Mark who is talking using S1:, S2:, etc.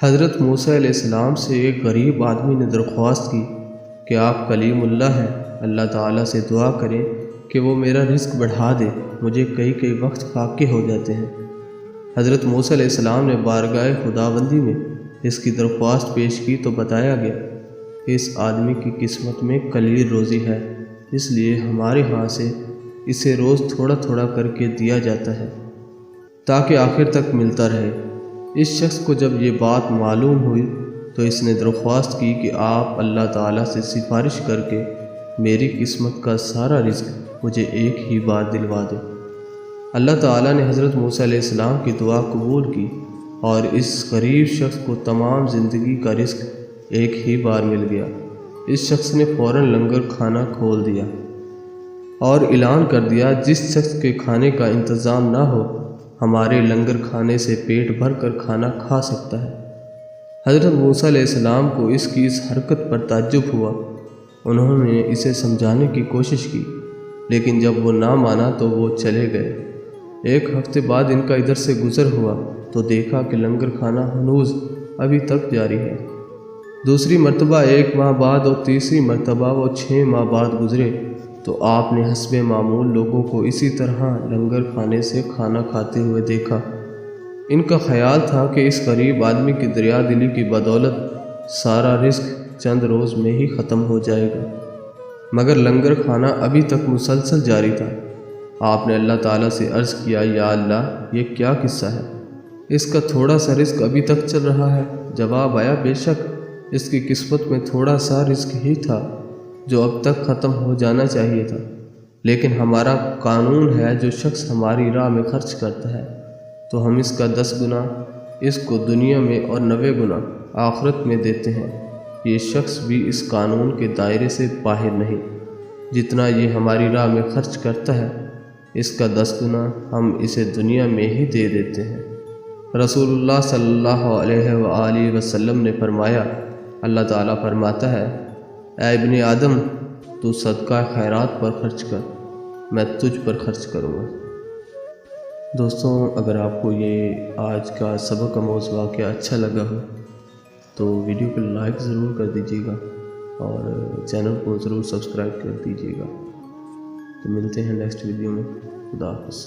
S1: حضرت موسیٰ علیہ السلام سے ایک غریب آدمی نے درخواست کی کہ آپ کلیم اللہ ہیں، اللہ تعالیٰ سے دعا کریں کہ وہ میرا رزق بڑھا دے، مجھے کئی وقت فاقے ہو جاتے ہیں۔ حضرت موسیٰ علیہ السلام نے بارگاہ خداوندی میں اس کی درخواست پیش کی تو بتایا گیا اس آدمی کی قسمت میں قلیل روزی ہے، اس لیے ہمارے ہاں سے اسے روز تھوڑا تھوڑا کر کے دیا جاتا ہے تاکہ آخر تک ملتا رہے۔ اس شخص کو جب یہ بات معلوم ہوئی تو اس نے درخواست کی کہ آپ اللہ تعالیٰ سے سفارش کر کے میری قسمت کا سارا رزق مجھے ایک ہی بار دلوا دیں۔ اللہ تعالیٰ نے حضرت موسیٰ علیہ السلام کی دعا قبول کی اور اس غریب شخص کو تمام زندگی کا رزق ایک ہی بار مل گیا۔ اس شخص نے فوراً لنگر کھانا کھول دیا اور اعلان کر دیا، جس شخص کے کھانے کا انتظام نہ ہو ہمارے لنگر کھانے سے پیٹ بھر کر کھانا کھا سکتا ہے۔ حضرت موسیٰ علیہ السلام کو اس کی اس حرکت پر تعجب ہوا۔ انہوں نے اسے سمجھانے کی کوشش کی، لیکن جب وہ نہ مانا تو وہ چلے گئے۔ ایک ہفتے بعد ان کا ادھر سے گزر ہوا تو دیکھا کہ لنگر کھانا ہنوز ابھی تک جاری ہے۔ دوسری مرتبہ 1 ماہ بعد اور تیسری مرتبہ وہ 6 ماہ بعد گزرے تو آپ نے حسب معمول لوگوں کو اسی طرح لنگر کھانے سے کھانا کھاتے ہوئے دیکھا۔ ان کا خیال تھا کہ اس غریب آدمی کی دریا دلی کی بدولت سارا رزق چند روز میں ہی ختم ہو جائے گا، مگر لنگر کھانا ابھی تک مسلسل جاری تھا۔ آپ نے اللہ تعالیٰ سے عرض کیا، یا اللہ، یہ کیا قصہ ہے؟ اس کا تھوڑا سا رزق ابھی تک چل رہا ہے۔ جواب آیا، بے شک اس کی قسمت میں تھوڑا سا رزق ہی تھا جو اب تک ختم ہو جانا چاہیے تھا، لیکن ہمارا قانون ہے جو شخص ہماری راہ میں خرچ کرتا ہے تو ہم اس کا 10 گنا اس کو دنیا میں اور 90 گنا آخرت میں دیتے ہیں۔ یہ شخص بھی اس قانون کے دائرے سے باہر نہیں۔ جتنا یہ ہماری راہ میں خرچ کرتا ہے اس کا 10 گنا ہم اسے دنیا میں ہی دے دیتے ہیں۔ رسول اللہ صلی اللہ علیہ وآلہ وسلم نے فرمایا، اللہ تعالیٰ فرماتا ہے، اے ابن آدم، تو صدقہ خیرات پر خرچ کر، میں تجھ پر خرچ کروں گا۔ دوستوں، اگر آپ کو یہ آج کا سبق کا موضوع واقعہ اچھا لگا ہو تو ویڈیو کو لائک ضرور کر دیجیے گا اور چینل کو ضرور سبسکرائب کر دیجیے گا۔ تو ملتے ہیں نیکسٹ ویڈیو میں۔ خدا حافظ۔